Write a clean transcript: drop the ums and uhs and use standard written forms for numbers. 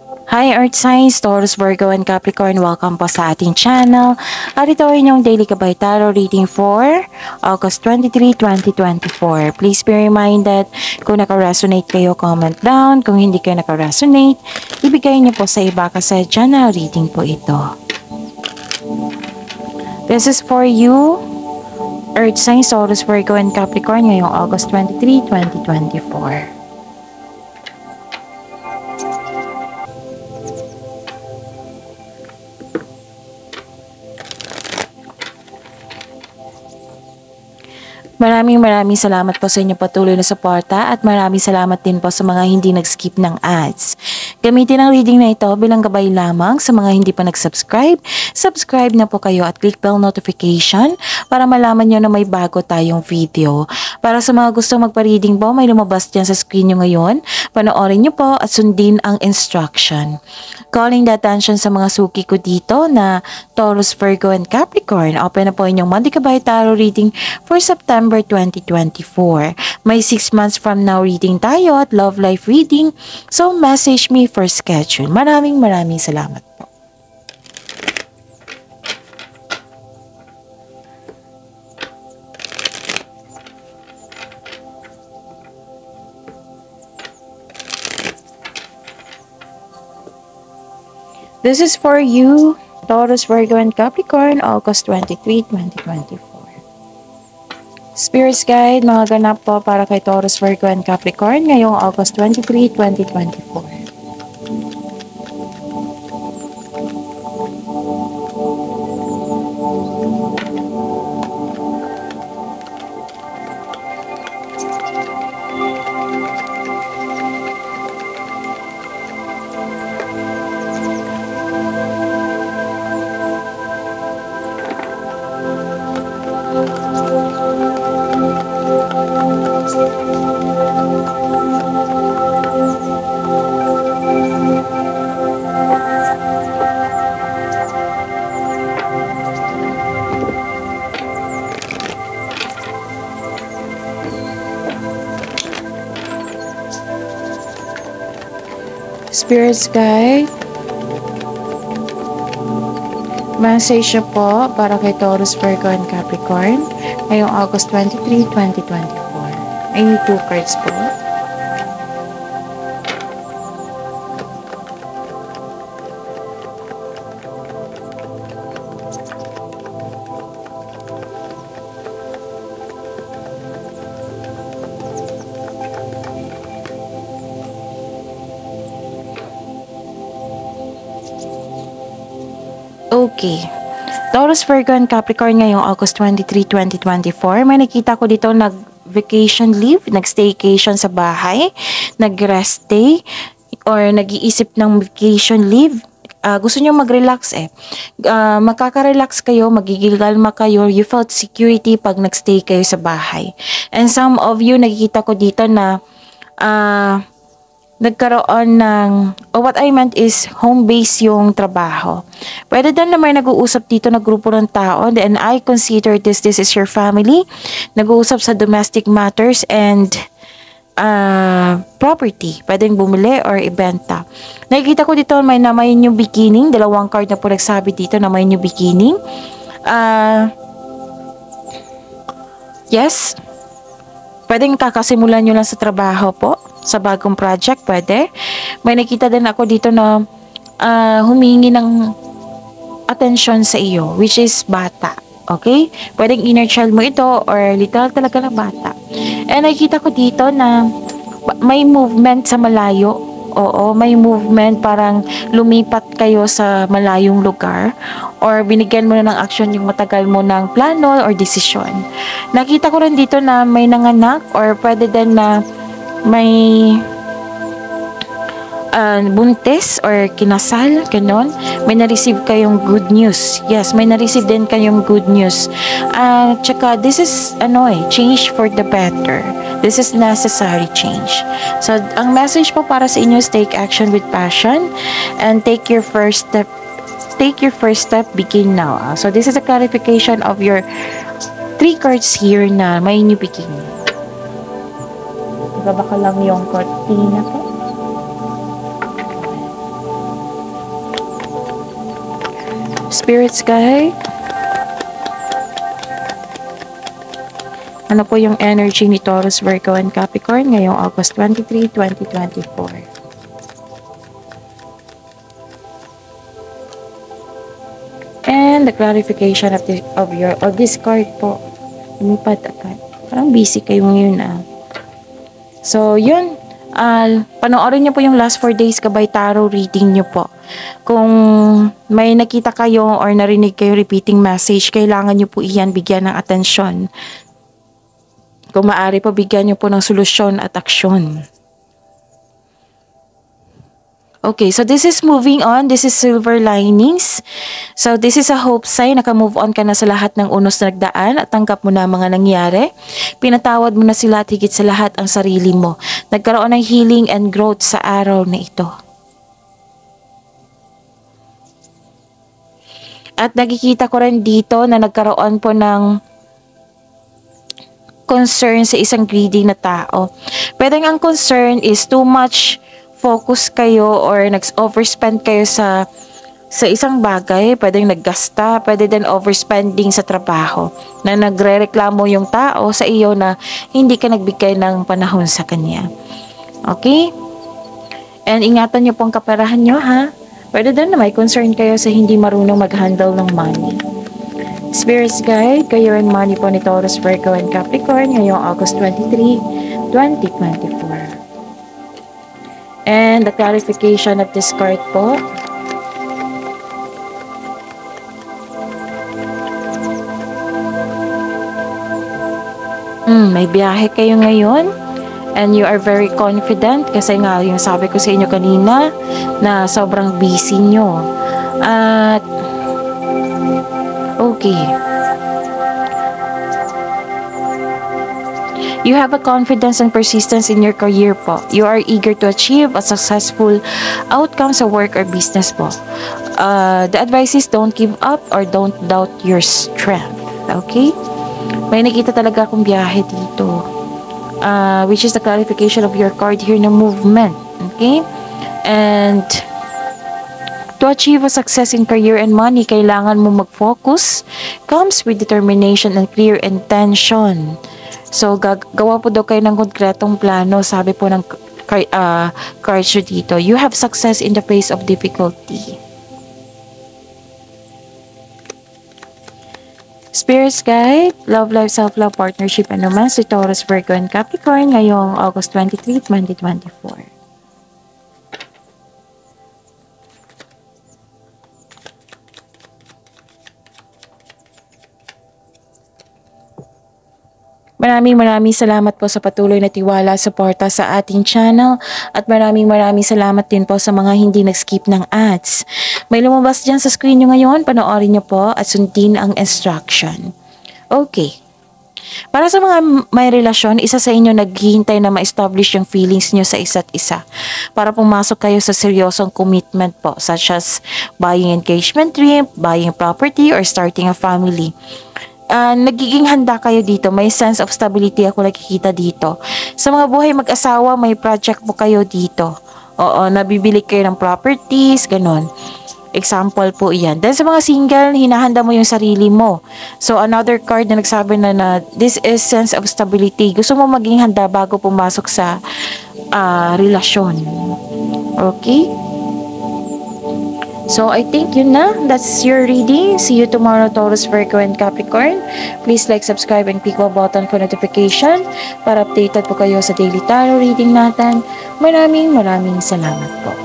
Hi Earth Signs, Taurus, Virgo, and Capricorn. Welcome po sa ating channel. At ito ay inyong Daily Gabay Tarot reading for August 23, 2024. Please be reminded, kung naka-resonate kayo, comment down. Kung hindi kayo naka-resonate, ibigay niyo po sa iba kasi general reading po ito. This is for you, Earth Signs, Taurus, Virgo, and Capricorn ngayong August 23, 2024. Maraming salamat po sa inyo patuloy na suporta at maraming salamat din po sa mga hindi nag-skip ng ads. Gamitin ang reading na ito bilang gabay lamang sa mga hindi pa nag-subscribe. Subscribe na po kayo at click bell notification para malaman nyo na may bago tayong video. Para sa mga gusto magpa-reading po, may lumabas dyan sa screen nyo ngayon. Panoorin nyo po at sundin ang instruction. Calling the attention sa mga suki ko dito na Taurus, Virgo, and Capricorn. Open na po inyong Monday Gabay Tarot reading for September 2024. May 6 months from now reading tayo at love life reading. So message me for schedule. Maraming salamat po. This is for you, Taurus, Virgo, and Capricorn, August 23, 2024. Spirits Guide, mga ganap po para kay Taurus, Virgo, and Capricorn ngayong August 23, 2024. Spirits Guide, message po para kay Taurus, Virgo, and Capricorn ngayong August 23, 2024. Ay, 2 cards po. Okay. Taurus, Virgo, and Capricorn ngayong August 23, 2024. May nakita ko dito nag-vacation leave, nag-staycation sa bahay, nag-rest day, or nag-iisip ng vacation leave. Gusto nyo mag-relax makaka-relax kayo, magigigalma kayo, you felt security pag nag-stay kayo sa bahay. And some of you, nakikita ko dito na nagkaroon ng, what I meant is home base yung trabaho. Pwede din na may nag-uusap dito na grupo ng tao, and I consider this is your family. Nag-uusap sa domestic matters and property. Pwedeng bumili or ibenta. Nakikita ko dito may new beginning. 2 card na po nagsabi dito na may new beginning. Yes. Pwedeng kakasimulan nyo lang sa trabaho po. Sa bagong project, pwede. May nakita din ako dito na humingi ng attention sa iyo, which is bata. Okay? Pwedeng inner child mo ito or literal talaga na bata. And nakita ko dito na may movement sa malayo. Oo, may movement, parang lumipat kayo sa malayong lugar or binigyan mo na ng action yung matagal mo ng plano or desisyon. Nakita ko rin dito na may nanganak or pwede din na may buntis or kinasal, ganon. May na-receive kayong good news. Yes, may na-receive din kayong good news. Tsaka, this is, change for the better. This is necessary change. So, ang message po para sa inyo is take action with passion and take your first step. Take your first step, begin now. So, this is a clarification of your 3 cards here na may new beginning. Baba ka lang yung cortina po. Spirits guide. Ano po yung energy ni Taurus, Virgo, and Capricorn ngayong August 23, 2024? And the clarification of this card po. Lumipat agad. Parang busy kayo ngayon So, yun. Panoorin niyo po yung last 4 days Gabay Tarot reading niyo po. Kung may nakita kayo or narinig kayo repeating message, kailangan niyo po iyan bigyan ng atensyon. Kung maaari po, bigyan niyo po ng solusyon at aksyon. Okay, so this is moving on. This is silver linings. So this is a hope sign. Naka-move on ka na sa lahat ng unos na nagdaan at tanggap mo na mga nangyari. Pinatawad mo na sila at higit sa lahat ang sarili mo. Nagkaroon ng healing and growth sa araw na ito. At nakikita ko rin dito na nagkaroon po ng concern sa isang greedy na tao. Pwedeng ang concern is too much focus kayo or nag-overspend kayo sa isang bagay, pwedeng naggasta, pwede din overspending sa trabaho, na nagrereklamo yung tao sa iyo na hindi ka nagbigay ng panahon sa kanya. Okay? And ingatan nyo po ang kaperahan nyo, ha? Pwede din na may concern kayo sa hindi marunong mag-handle ng money. Spirits guide, kayo and money po ni Taurus, Virgo, and Capricorn ngayong August 23, 2024. And the clarification of this card po. May biyahe kayo ngayon. And you are very confident. Kasi nga, yung sabi ko sa inyo kanina, na sobrang busy nyo. At, okay. You have a confidence and persistence in your career po. You are eager to achieve a successful outcome sa work or business po. The advice is don't give up or don't doubt your strength. Okay? May nakita talaga akong biyahe dito. Which is the clarification of your card here na movement. Okay? And to achieve a success in career and money, kailangan mo mag-focus. Comes with determination and clear intention. So, gawa po daw kayo ng konkretong plano. Sabi po ng cards dito, you have success in the face of difficulty. Spirits guide, love, life, self-love, partnership, and romance with Taurus, Virgo, and Capricorn ngayong August 23, 2024. Maraming salamat po sa patuloy na tiwala, suporta sa ating channel, at maraming salamat din po sa mga hindi nag-skip ng ads. May lumabas dyan sa screen nyo ngayon, panoorin nyo po at sundin ang instruction. Okay. Para sa mga may relasyon, isa sa inyo naghihintay na ma-establish yung feelings nyo sa isa't isa. Para pumasok kayo sa seryosong commitment po, such as buying engagement ring, buying property, or starting a family. Nagiging handa kayo dito. May sense of stability ako nakikita dito. Sa mga buhay mag-asawa, may project po kayo dito. Oo, nabibili kayo ng properties, ganun. Example po iyan. Then sa mga single, hinahanda mo yung sarili mo. So another card na nagsabi na this is sense of stability. Gusto mo maging handa bago pumasok sa relasyon. Okay? So, I think yun na. That's your reading. See you tomorrow, Taurus, Virgo, and Capricorn. Please like, subscribe, and click the button for notification para updated po kayo sa daily tarot reading natin. Maraming salamat po.